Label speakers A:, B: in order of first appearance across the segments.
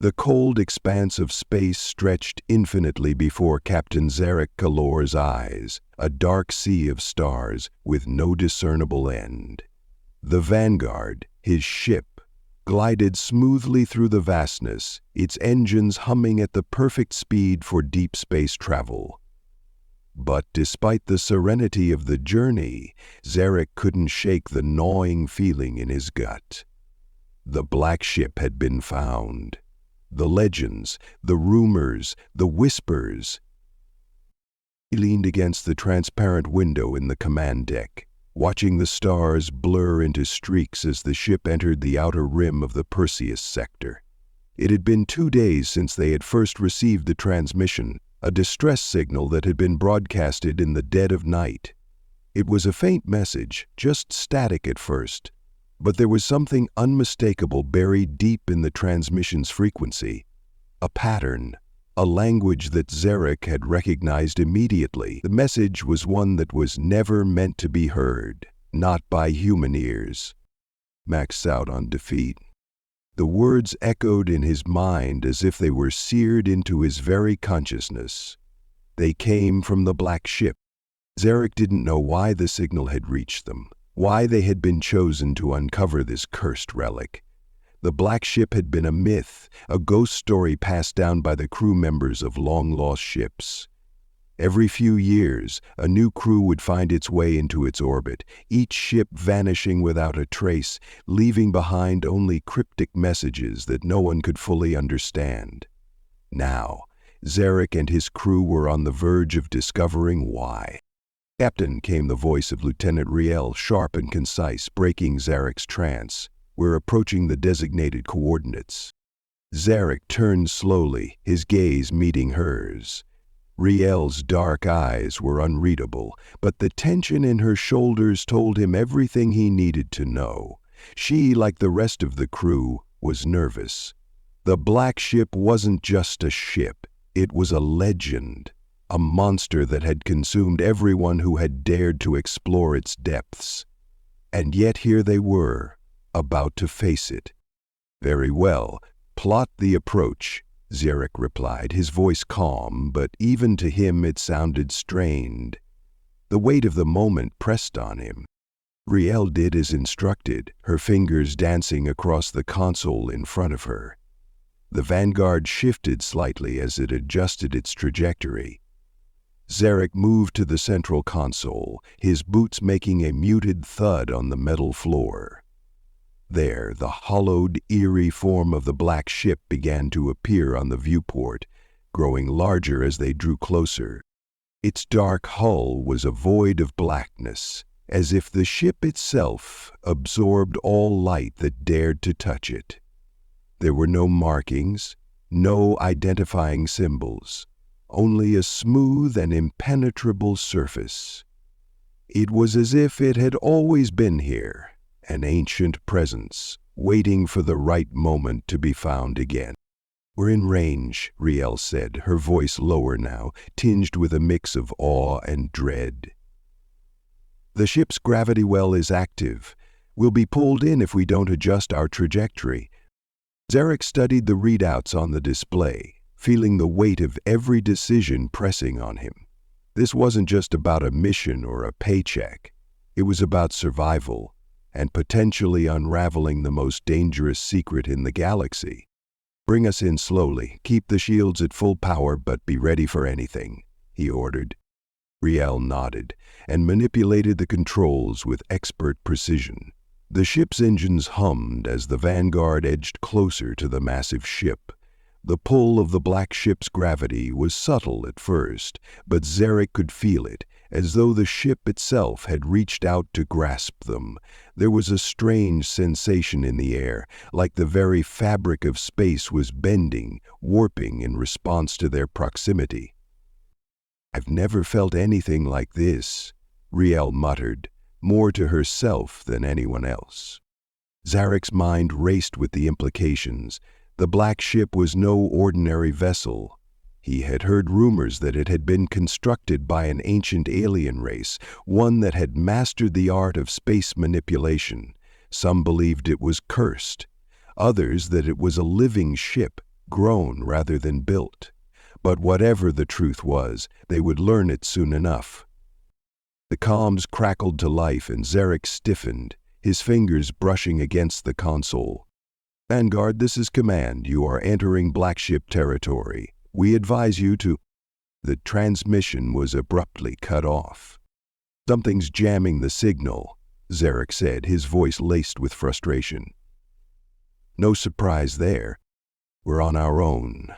A: The cold expanse of space stretched infinitely before Captain Zarek Kalor's eyes, a dark sea of stars with no discernible end. The Vanguard, his ship, glided smoothly through the vastness, its engines humming at the perfect speed for deep space travel. But despite the serenity of the journey, Zarek couldn't shake the gnawing feeling in his gut. The black ship had been found. The legends, the rumors, the whispers. He leaned against the transparent window in the command deck, watching the stars blur into streaks as the ship entered the outer rim of the Perseus sector. It had been 2 days since they had first received the transmission, a distress signal that had been broadcasted in the dead of night. It was a faint message, just static at first, but there was something unmistakable buried deep in the transmission's frequency. A pattern, a language that Zarek had recognized immediately. The message was one that was never meant to be heard, not by human ears. Maxed out on defeat. The words echoed in his mind as if they were seared into his very consciousness. They came from the black ship. Zarek didn't know why the signal had reached them, why they had been chosen to uncover this cursed relic. The black ship had been a myth, a ghost story passed down by the crew members of long-lost ships. Every few years, a new crew would find its way into its orbit, each ship vanishing without a trace, leaving behind only cryptic messages that no one could fully understand. Now, Zarek and his crew were on the verge of discovering why. "Captain," came the voice of Lieutenant Riel, sharp and concise, breaking Zarek's trance. "We're approaching the designated coordinates." Zarek turned slowly, his gaze meeting hers. Riel's dark eyes were unreadable, but the tension in her shoulders told him everything he needed to know. She, like the rest of the crew, was nervous. The black ship wasn't just a ship, it was a legend. A monster that had consumed everyone who had dared to explore its depths. And yet here they were, about to face it. "Very well, plot the approach," Zarek replied, his voice calm, but even to him it sounded strained. The weight of the moment pressed on him. Riel did as instructed, her fingers dancing across the console in front of her. The Vanguard shifted slightly as it adjusted its trajectory. Zarek moved to the central console, his boots making a muted thud on the metal floor. There, the hollowed, eerie form of the black ship began to appear on the viewport, growing larger as they drew closer. Its dark hull was a void of blackness, as if the ship itself absorbed all light that dared to touch it. There were no markings, no identifying symbols. Only a smooth and impenetrable surface. It was as if it had always been here, an ancient presence, waiting for the right moment to be found again. "We're in range," Riel said, her voice lower now, tinged with a mix of awe and dread. "The ship's gravity well is active. We'll be pulled in if we don't adjust our trajectory." Zarek studied the readouts on the display, feeling the weight of every decision pressing on him. This wasn't just about a mission or a paycheck. It was about survival and potentially unraveling the most dangerous secret in the galaxy. "Bring us in slowly, keep the shields at full power, but be ready for anything," he ordered. Riel nodded and manipulated the controls with expert precision. The ship's engines hummed as the Vanguard edged closer to the massive ship. The pull of the black ship's gravity was subtle at first, but Zarek could feel it, as though the ship itself had reached out to grasp them. There was a strange sensation in the air, like the very fabric of space was bending, warping in response to their proximity. "I've never felt anything like this," Riel muttered, more to herself than anyone else. Zarek's mind raced with the implications. The black ship was no ordinary vessel. He had heard rumors that it had been constructed by an ancient alien race, one that had mastered the art of space manipulation. Some believed it was cursed, others that it was a living ship, grown rather than built. But whatever the truth was, they would learn it soon enough. The comms crackled to life and Zarek stiffened, his fingers brushing against the console. "Vanguard, this is command. You are entering Black Ship territory. We advise you to—" The transmission was abruptly cut off. "Something's jamming the signal," Zarek said, his voice laced with frustration. "No surprise there. We're on our own,"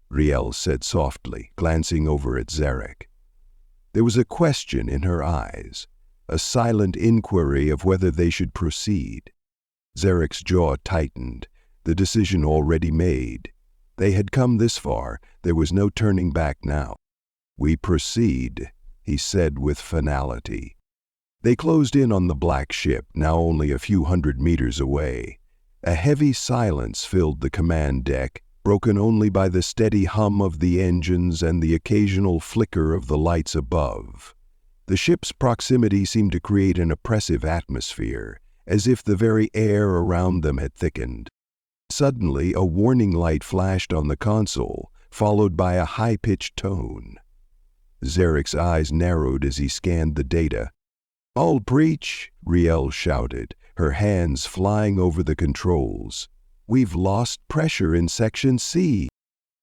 A: Riel said softly, glancing over at Zarek. There was a question in her eyes, a silent inquiry of whether they should proceed. Zarek's jaw tightened, the decision already made. They had come this far, there was no turning back now. "We proceed," he said with finality. They closed in on the black ship, now only a few hundred meters away. A heavy silence filled the command deck, broken only by the steady hum of the engines and the occasional flicker of the lights above. The ship's proximity seemed to create an oppressive atmosphere, as if the very air around them had thickened. Suddenly, a warning light flashed on the console, followed by a high-pitched tone. Zarek's eyes narrowed as he scanned the data. "All breach!" Riel shouted, her hands flying over the controls. "We've lost pressure in Section C."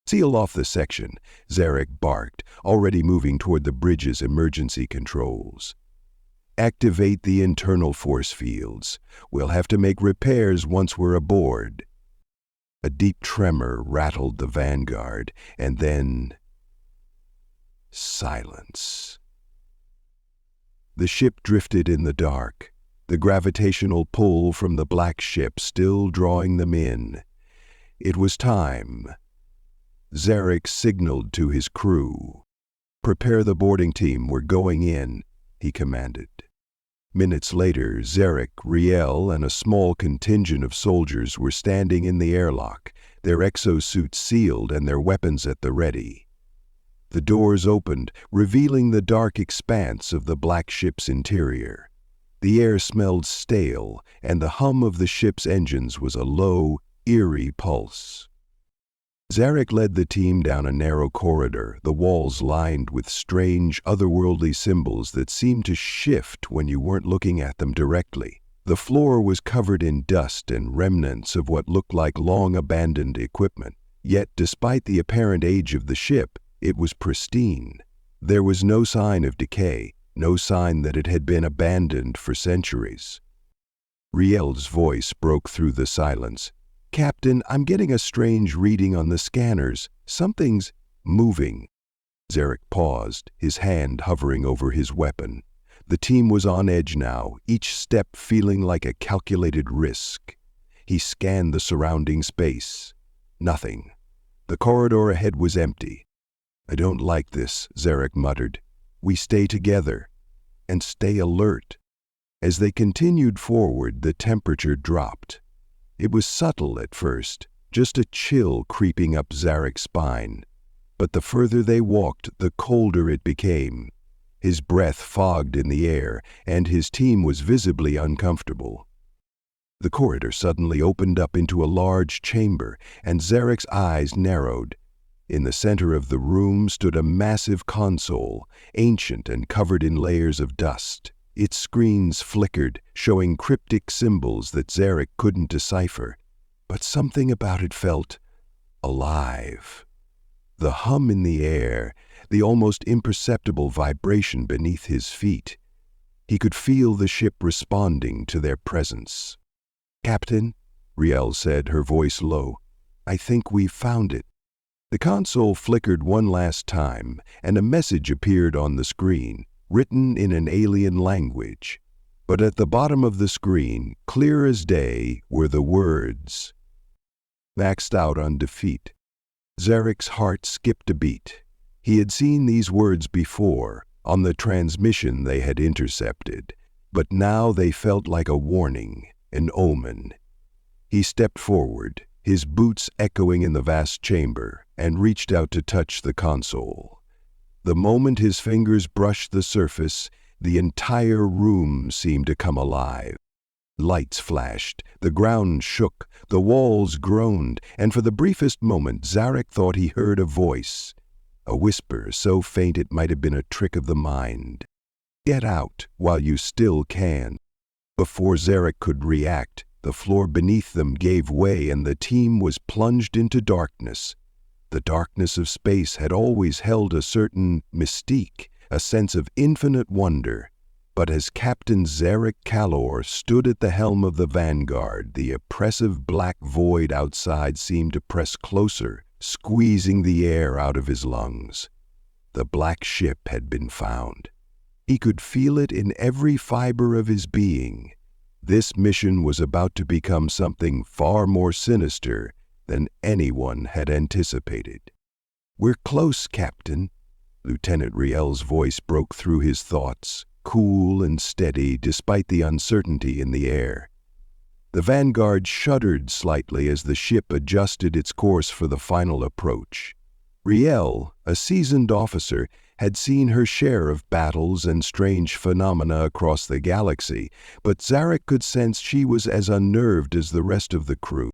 A: "Seal off the section," Zarek barked, already moving toward the bridge's emergency controls. "Activate the internal force fields. We'll have to make repairs once we're aboard." A deep tremor rattled the Vanguard, and then silence. The ship drifted in the dark, the gravitational pull from the black ship still drawing them in. It was time. Zarek signaled to his crew. "Prepare the boarding team, we're going in," he commanded. Minutes later, Zarek, Riel, and a small contingent of soldiers were standing in the airlock, their exosuits sealed and their weapons at the ready. The doors opened, revealing the dark expanse of the black ship's interior. The air smelled stale, and the hum of the ship's engines was a low, eerie pulse. Zarek led the team down a narrow corridor, the walls lined with strange, otherworldly symbols that seemed to shift when you weren't looking at them directly. The floor was covered in dust and remnants of what looked like long-abandoned equipment. Yet, despite the apparent age of the ship, it was pristine. There was no sign of decay, no sign that it had been abandoned for centuries. Riel's voice broke through the silence. "Captain, I'm getting a strange reading on the scanners. Something's moving." Zarek paused, his hand hovering over his weapon. The team was on edge now, each step feeling like a calculated risk. He scanned the surrounding space. Nothing. The corridor ahead was empty. "I don't like this," Zarek muttered. "We stay together. And stay alert." As they continued forward, the temperature dropped. It was subtle at first, just a chill creeping up Zarek's spine. But the further they walked, the colder it became. His breath fogged in the air, and his team was visibly uncomfortable. The corridor suddenly opened up into a large chamber, and Zarek's eyes narrowed. In the center of the room stood a massive console, ancient and covered in layers of dust. Its screens flickered, showing cryptic symbols that Zarek couldn't decipher. But something about it felt alive. The hum in the air, the almost imperceptible vibration beneath his feet. He could feel the ship responding to their presence. "Captain," Riel said, her voice low, "I think we've found it." The console flickered one last time, and a message appeared on the screen, written in an alien language. But at the bottom of the screen, clear as day, were the words, "Maxed out on defeat." Zarek's heart skipped a beat. He had seen these words before, on the transmission they had intercepted, but now they felt like a warning, an omen. He stepped forward, his boots echoing in the vast chamber, and reached out to touch the console. The moment his fingers brushed the surface, the entire room seemed to come alive. Lights flashed, the ground shook, the walls groaned, and for the briefest moment Zarek thought he heard a voice, a whisper so faint it might have been a trick of the mind. "Get out while you still can." Before Zarek could react, the floor beneath them gave way and the team was plunged into darkness. The darkness of space had always held a certain mystique, a sense of infinite wonder. But as Captain Zarek Kalor stood at the helm of the Vanguard, the oppressive black void outside seemed to press closer, squeezing the air out of his lungs. The black ship had been found. He could feel it in every fiber of his being. This mission was about to become something far more sinister than anyone had anticipated. "We're close, Captain." Lieutenant Riel's voice broke through his thoughts, cool and steady despite the uncertainty in the air. The Vanguard shuddered slightly as the ship adjusted its course for the final approach. Riel, a seasoned officer, had seen her share of battles and strange phenomena across the galaxy, but Zarek could sense she was as unnerved as the rest of the crew.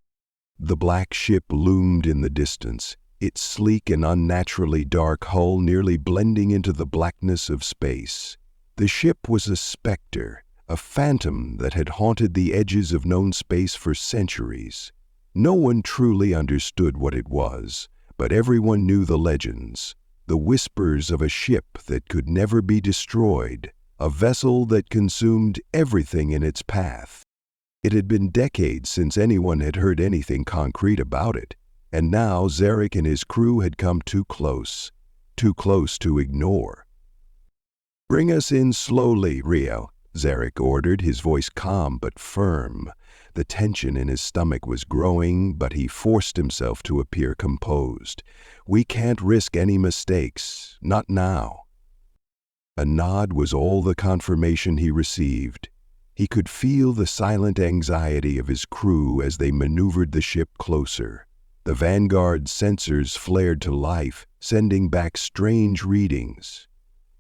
A: The black ship loomed in the distance, its sleek and unnaturally dark hull nearly blending into the blackness of space. The ship was a specter, a phantom that had haunted the edges of known space for centuries. No one truly understood what it was, but everyone knew the legends, the whispers of a ship that could never be destroyed, a vessel that consumed everything in its path. It had been decades since anyone had heard anything concrete about it, and now Zarek and his crew had come too close to ignore. "Bring us in slowly, Riel," Zarek ordered, his voice calm but firm. The tension in his stomach was growing, but he forced himself to appear composed. "We can't risk any mistakes, not now." A nod was all the confirmation he received. He could feel the silent anxiety of his crew as they maneuvered the ship closer. The Vanguard's sensors flared to life, sending back strange readings.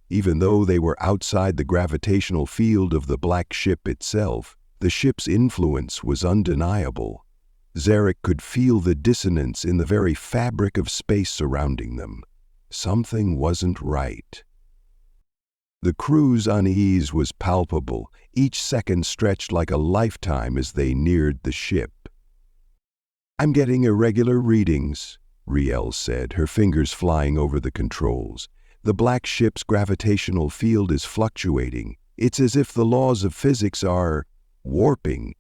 A: Even though they were outside the gravitational field of the black ship itself, the ship's influence was undeniable. Zarek could feel the dissonance in the very fabric of space surrounding them. Something wasn't right. The crew's unease was palpable, each second stretched like a lifetime as they neared the ship. "I'm getting irregular readings," Riel said, her fingers flying over the controls. "The black ship's gravitational field is fluctuating. It's as if the laws of physics are warping."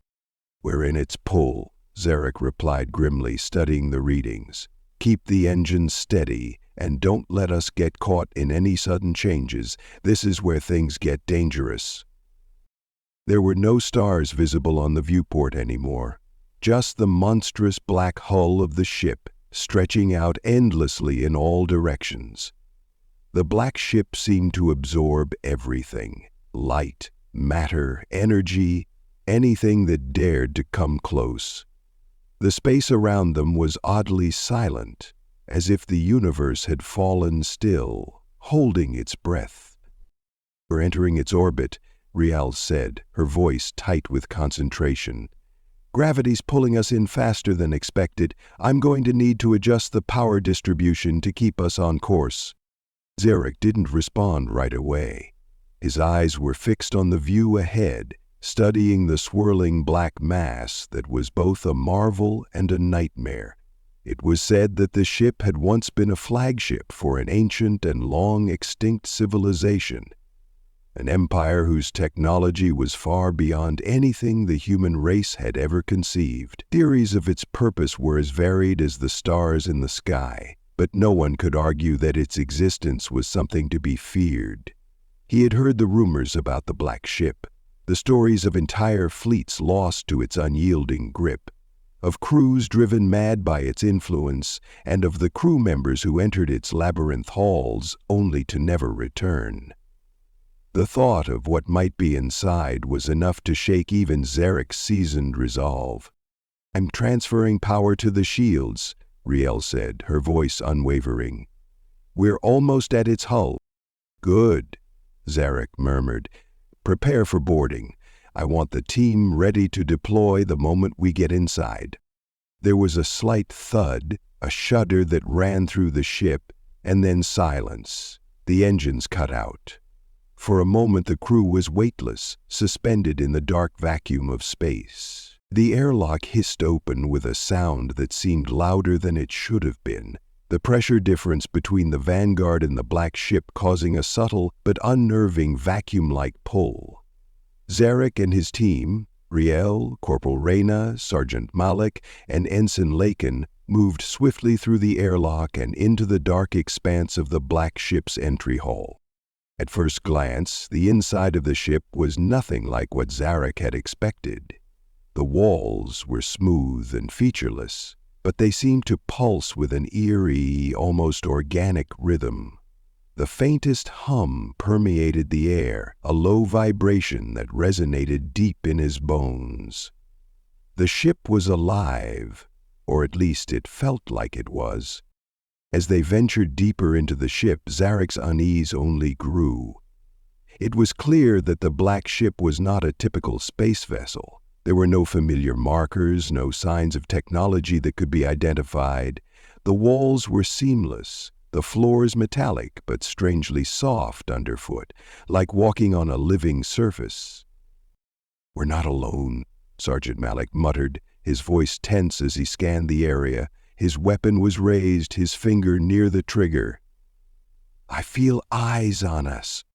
A: "We're in its pull," Zarek replied grimly, studying the readings. "Keep the engines steady, and don't let us get caught in any sudden changes. This is where things get dangerous." There were no stars visible on the viewport anymore, just the monstrous black hull of the ship, stretching out endlessly in all directions. The black ship seemed to absorb everything: light, matter, energy, anything that dared to come close. The space around them was oddly silent, as if the universe had fallen still, holding its breath. "We're entering its orbit," Riel said, her voice tight with concentration. "Gravity's pulling us in faster than expected. I'm going to need to adjust the power distribution to keep us on course." Zarek didn't respond right away. His eyes were fixed on the view ahead, studying the swirling black mass that was both a marvel and a nightmare. It was said that the ship had once been a flagship for an ancient and long-extinct civilization, an empire whose technology was far beyond anything the human race had ever conceived. Theories of its purpose were as varied as the stars in the sky, but no one could argue that its existence was something to be feared. He had heard the rumors about the black ship, the stories of entire fleets lost to its unyielding grip, of crews driven mad by its influence, and of the crew members who entered its labyrinth halls only to never return. The thought of what might be inside was enough to shake even Zarek's seasoned resolve. "I'm transferring power to the shields," Riel said, her voice unwavering. "We're almost at its hull." "Good," Zarek murmured. "Prepare for boarding. I want the team ready to deploy the moment we get inside." There was a slight thud, a shudder that ran through the ship, and then silence. The engines cut out. For a moment the crew was weightless, suspended in the dark vacuum of space. The airlock hissed open with a sound that seemed louder than it should have been, the pressure difference between the Vanguard and the black ship causing a subtle but unnerving vacuum-like pull. Zarek and his team, Riel, Corporal Reyna, Sergeant Malik, and Ensign Lakin, moved swiftly through the airlock and into the dark expanse of the black ship's entry hall. At first glance, the inside of the ship was nothing like what Zarek had expected. The walls were smooth and featureless, but they seemed to pulse with an eerie, almost organic rhythm. The faintest hum permeated the air, a low vibration that resonated deep in his bones. The ship was alive, or at least it felt like it was. As they ventured deeper into the ship, Zarek's unease only grew. It was clear that the black ship was not a typical space vessel. There were no familiar markers, no signs of technology that could be identified. The walls were seamless, the floors metallic but strangely soft underfoot, like walking on a living surface. "We're not alone," Sergeant Malik muttered, his voice tense as he scanned the area. His weapon was raised, his finger near the trigger. "I feel eyes on us."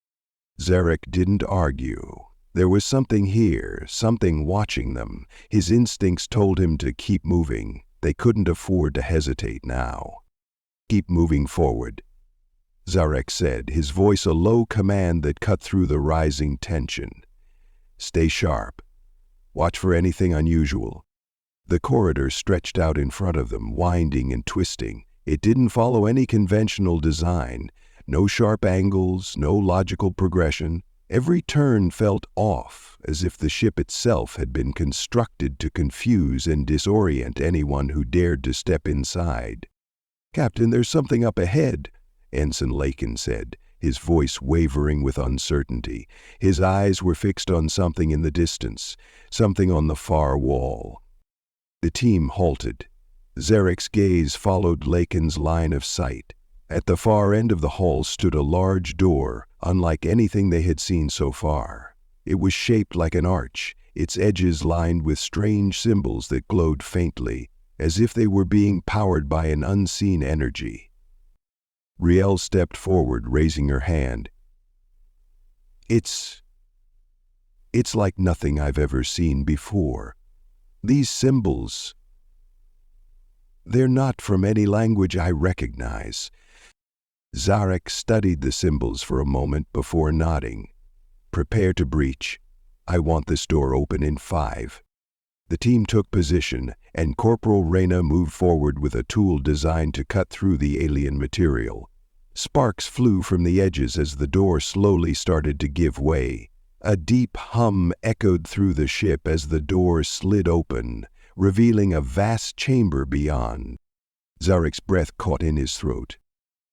A: Zarek didn't argue. There was something here, something watching them. His instincts told him to keep moving. They couldn't afford to hesitate now. "Keep moving forward," Zarek said, his voice a low command that cut through the rising tension. "Stay sharp. Watch for anything unusual." The corridor stretched out in front of them, winding and twisting. It didn't follow any conventional design. No sharp angles, no logical progression. Every turn felt off, as if the ship itself had been constructed to confuse and disorient anyone who dared to step inside. "Captain, there's something up ahead," Ensign Lakin said, his voice wavering with uncertainty. His eyes were fixed on something in the distance, something on the far wall. The team halted. Zarek's gaze followed Lakin's line of sight. At the far end of the hall stood a large door, unlike anything they had seen so far. It was shaped like an arch, its edges lined with strange symbols that glowed faintly, as if they were being powered by an unseen energy. Riel stepped forward, raising her hand. It's like nothing I've ever seen before. These symbols, they're not from any language I recognize." Zarek studied the symbols for a moment before nodding. "Prepare to breach. I want this door open in 5. The team took position, and Corporal Reyna moved forward with a tool designed to cut through the alien material. Sparks flew from the edges as the door slowly started to give way. A deep hum echoed through the ship as the door slid open, revealing a vast chamber beyond. Zarek's breath caught in his throat.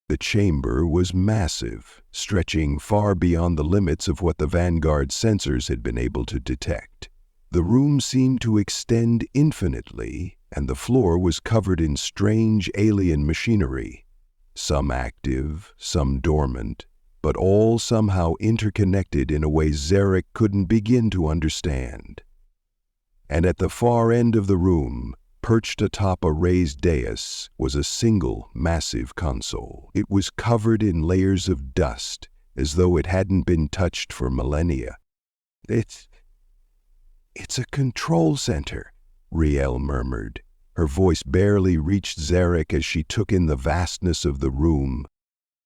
A: The chamber was massive, stretching far beyond the limits of what the Vanguard sensors had been able to detect. The room seemed to extend infinitely, and the floor was covered in strange alien machinery, some active, some dormant, but all somehow interconnected in a way Zarek couldn't begin to understand. And at the far end of the room, perched atop a raised dais, was a single massive console. It was covered in layers of dust, as though it hadn't been touched for millennia. It's a control center," Riel murmured. Her voice barely reached Zarek as she took in the vastness of the room.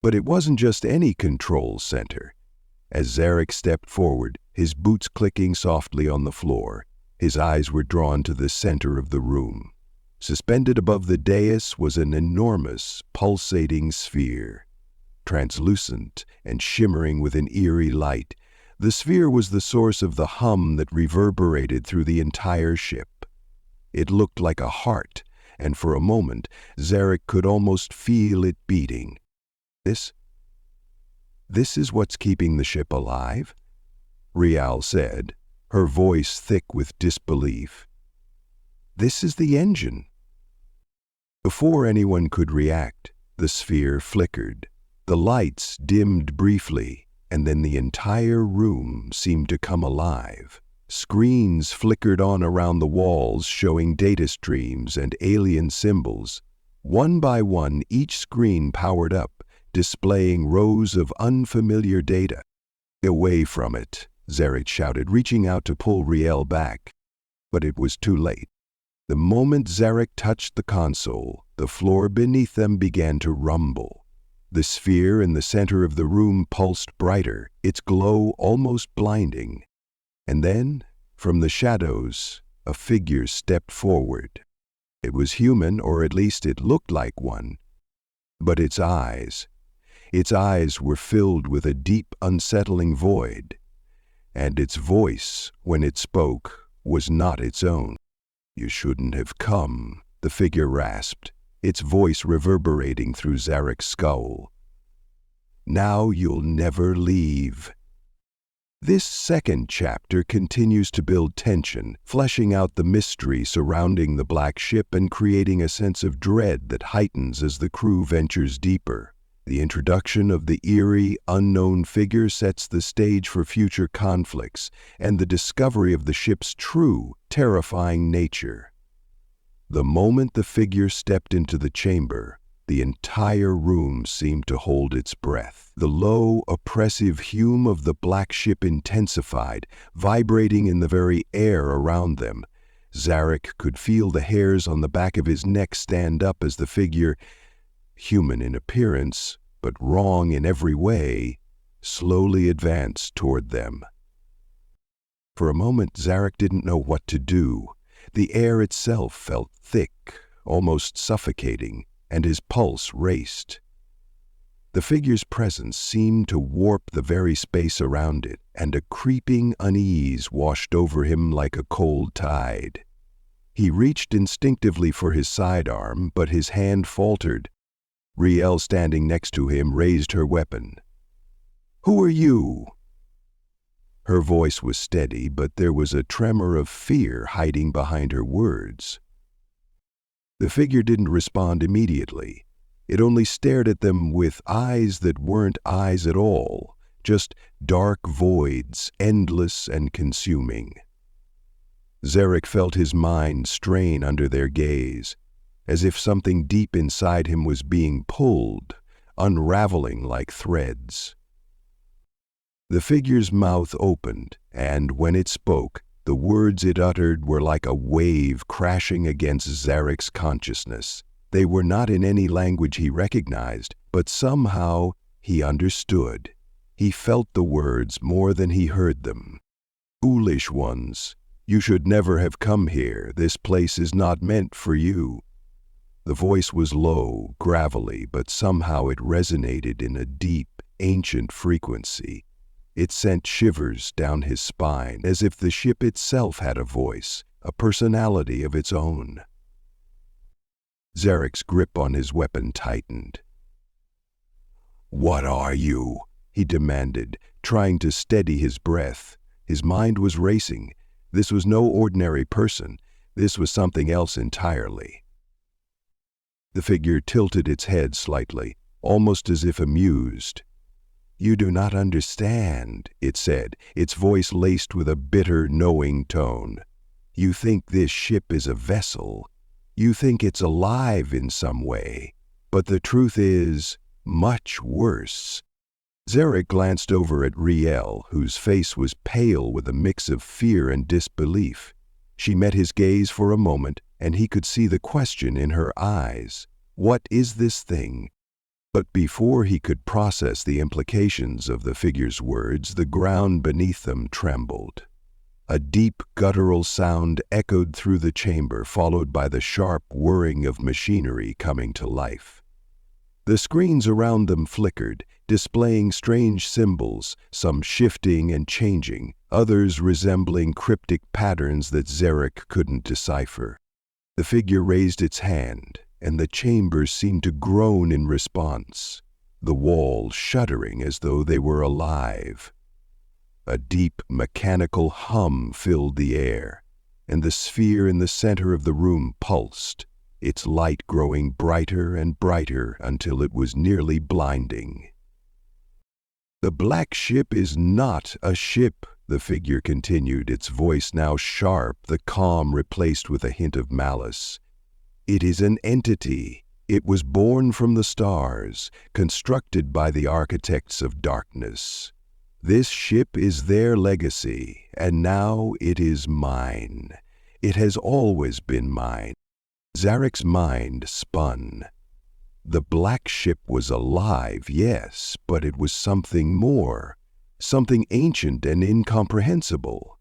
A: But it wasn't just any control center. As Zarek stepped forward, his boots clicking softly on the floor, his eyes were drawn to the center of the room. Suspended above the dais was an enormous, pulsating sphere. Translucent and shimmering with an eerie light, the sphere was the source of the hum that reverberated through the entire ship. It looked like a heart, and for a moment, Zarek could almost feel it beating. This is what's keeping the ship alive?" Riel said. her voice thick with disbelief. "This is the engine." Before anyone could react, the sphere flickered. The lights dimmed briefly, and then the entire room seemed to come alive. Screens flickered on around the walls, showing data streams and alien symbols. One by one, each screen powered up, displaying rows of unfamiliar data. "Away from it," Zarek shouted, reaching out to pull Riel back. But it was too late. The moment Zarek touched the console, the floor beneath them began to rumble. The sphere in the center of the room pulsed brighter, its glow almost blinding. And then, from the shadows, a figure stepped forward. It was human, or at least it looked like one. But its eyes were filled with a deep, unsettling void. And its voice, when it spoke, was not its own. "You shouldn't have come," the figure rasped, its voice reverberating through Zarek's skull. "Now you'll never leave." This second chapter continues to build tension, fleshing out the mystery surrounding the black ship and creating a sense of dread that heightens as the crew ventures deeper. The introduction of the eerie, unknown figure sets the stage for future conflicts and the discovery of the ship's true, terrifying nature. The moment the figure stepped into the chamber, the entire room seemed to hold its breath. The low, oppressive hum of the black ship intensified, vibrating in the very air around them. Zarek could feel the hairs on the back of his neck stand up as the figure, human in appearance, but wrong in every way, slowly advanced toward them. For a moment, Zarek didn't know what to do. The air itself felt thick, almost suffocating, and his pulse raced. The figure's presence seemed to warp the very space around it, and a creeping unease washed over him like a cold tide. He reached instinctively for his sidearm, but his hand faltered. Riel, standing next to him, raised her weapon. "Who are you?" Her voice was steady, but there was a tremor of fear hiding behind her words. The figure didn't respond immediately. It only stared at them with eyes that weren't eyes at all, just dark voids, endless and consuming. Zarek felt his mind strain under their gaze, as if something deep inside him was being pulled, unraveling like threads. The figure's mouth opened, and when it spoke, the words it uttered were like a wave crashing against Zarek's consciousness. They were not in any language he recognized, but somehow he understood. He felt the words more than he heard them. "Foolish ones, you should never have come here. This place is not meant for you." The voice was low, gravelly, but somehow it resonated in a deep, ancient frequency. It sent shivers down his spine, as if the ship itself had a voice, a personality of its own. Zarek's grip on his weapon tightened. "What are you?" he demanded, trying to steady his breath. His mind was racing. This was no ordinary person. This was something else entirely. The figure tilted its head slightly, almost as if amused. "You do not understand," it said, its voice laced with a bitter, knowing tone. "You think this ship is a vessel. You think it's alive in some way. But the truth is much worse." Zarek glanced over at Riel, whose face was pale with a mix of fear and disbelief. She met his gaze for a moment, and he could see the question in her eyes. What is this thing? But before he could process the implications of the figure's words, the ground beneath them trembled. A deep, guttural sound echoed through the chamber, followed by the sharp whirring of machinery coming to life. The screens around them flickered, displaying strange symbols, some shifting and changing, others resembling cryptic patterns that Zarek couldn't decipher. The figure raised its hand, and the chamber seemed to groan in response, the walls shuddering as though they were alive. A deep, mechanical hum filled the air, and the sphere in the center of the room pulsed, its light growing brighter and brighter until it was nearly blinding. "The black ship is not a ship," the figure continued, its voice now sharp, the calm replaced with a hint of malice. "It is an entity. It was born from the stars, constructed by the architects of darkness. This ship is their legacy, and now it is mine. It has always been mine." Zarek's mind spun. The black ship was alive, yes, but it was something more, something ancient and incomprehensible.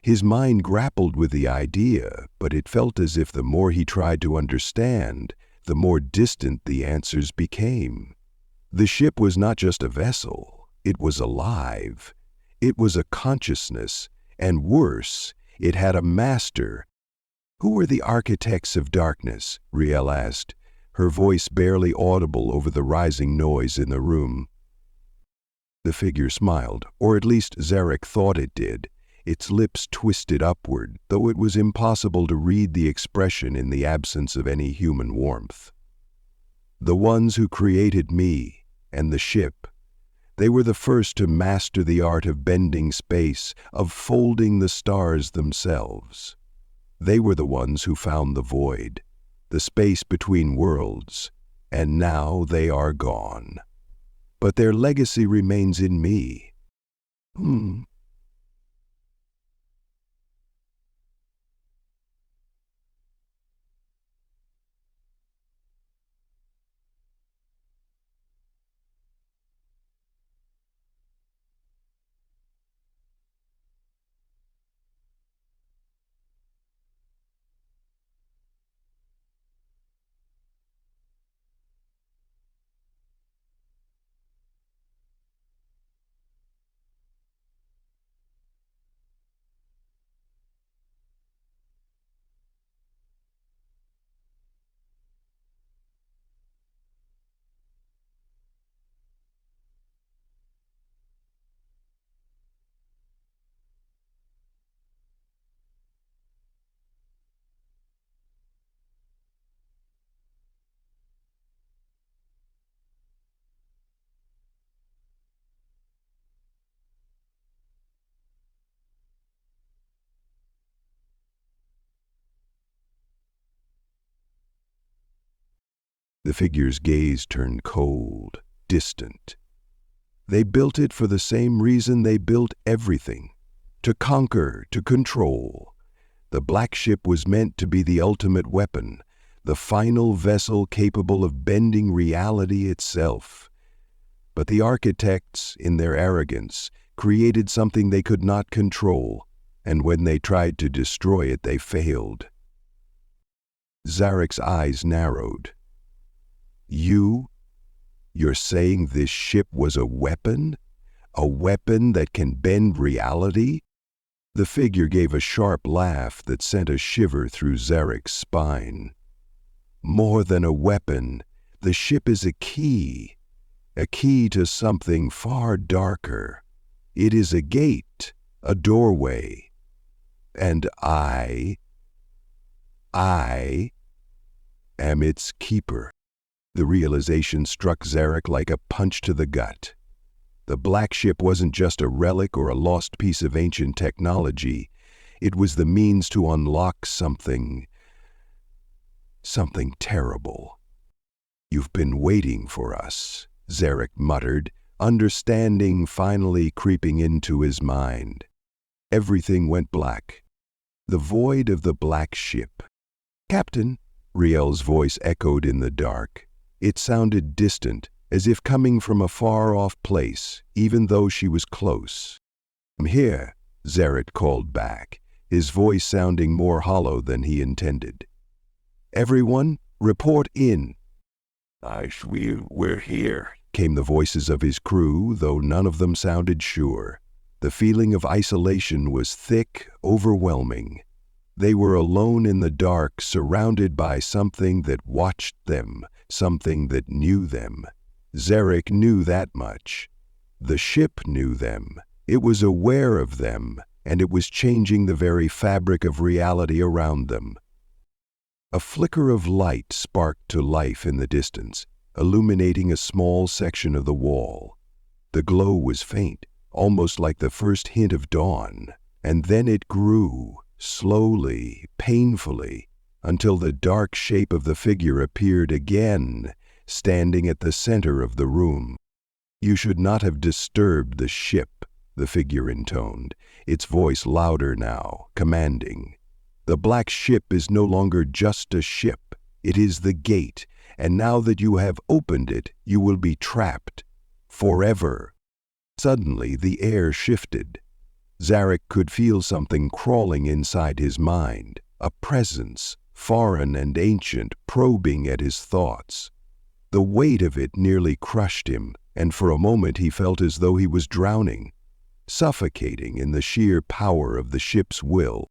A: His mind grappled with the idea, but it felt as if the more he tried to understand, the more distant the answers became. The ship was not just a vessel. It was alive. It was a consciousness, and worse, it had a master. "Who were the architects of darkness?" Riel asked, her voice barely audible over the rising noise in the room. The figure smiled, or at least Zarek thought it did, its lips twisted upward, though it was impossible to read the expression in the absence of any human warmth. "The ones who created me and the ship. They were the first to master the art of bending space, of folding the stars themselves. They were the ones who found the void, the space between worlds, and now they are gone. But their legacy remains in me." The figure's gaze turned cold, distant. "They built it for the same reason they built everything: to conquer, to control. The black ship was meant to be the ultimate weapon, the final vessel capable of bending reality itself. But the architects, in their arrogance, created something they could not control, and when they tried to destroy it, they failed." Zarek's eyes narrowed. You're saying this ship was a weapon? A weapon that can bend reality?" The figure gave a sharp laugh that sent a shiver through Zarek's spine. "More than a weapon, the ship is a key to something far darker. It is a gate, a doorway. And I am its keeper." The realization struck Zarek like a punch to the gut. The black ship wasn't just a relic or a lost piece of ancient technology. It was the means to unlock something terrible. "You've been waiting for us," Zarek muttered, understanding finally creeping into his mind. Everything went black. The void of the black ship. "Captain," Riel's voice echoed in the dark. It sounded distant, as if coming from a far-off place, even though she was close. "I'm here," Zarek called back, his voice sounding more hollow than he intended. "Everyone, report in."
B: We're here,"
A: came the voices of his crew, though none of them sounded sure. The feeling of isolation was thick, overwhelming. They were alone in the dark, surrounded by something that watched them, something that knew them. Zarek knew that much. The ship knew them, It was aware of them, and it was changing the very fabric of reality around them. A flicker of light sparked to life in the distance, illuminating a small section of the wall. The glow was faint, almost like the first hint of dawn, and then it grew, slowly, painfully, until the dark shape of the figure appeared again, standing at the center of the room. "You should not have disturbed the ship," the figure intoned, its voice louder now, commanding. "The black ship is no longer just a ship. It is the gate, and now that you have opened it, you will be trapped. Forever." Suddenly, the air shifted. Zarek could feel something crawling inside his mind, a presence, foreign and ancient, probing at his thoughts. The weight of it nearly crushed him, and for a moment he felt as though he was drowning, suffocating in the sheer power of the ship's will.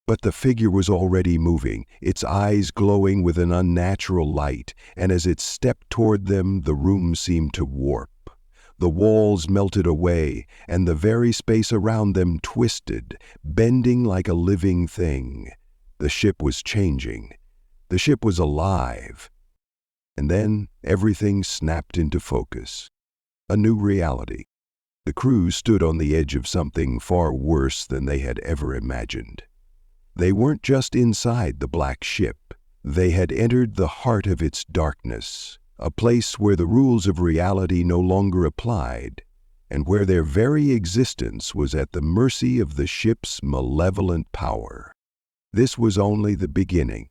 A: But the figure was already moving, its eyes glowing with an unnatural light, and as it stepped toward them, the room seemed to warp. The walls melted away, and the very space around them twisted, bending like a living thing. The ship was changing. The ship was alive. And then everything snapped into focus. A new reality. The crew stood on the edge of something far worse than they had ever imagined. They weren't just inside the black ship. They had entered the heart of its darkness, a place where the rules of reality no longer applied, and where their very existence was at the mercy of the ship's malevolent power. This was only the beginning.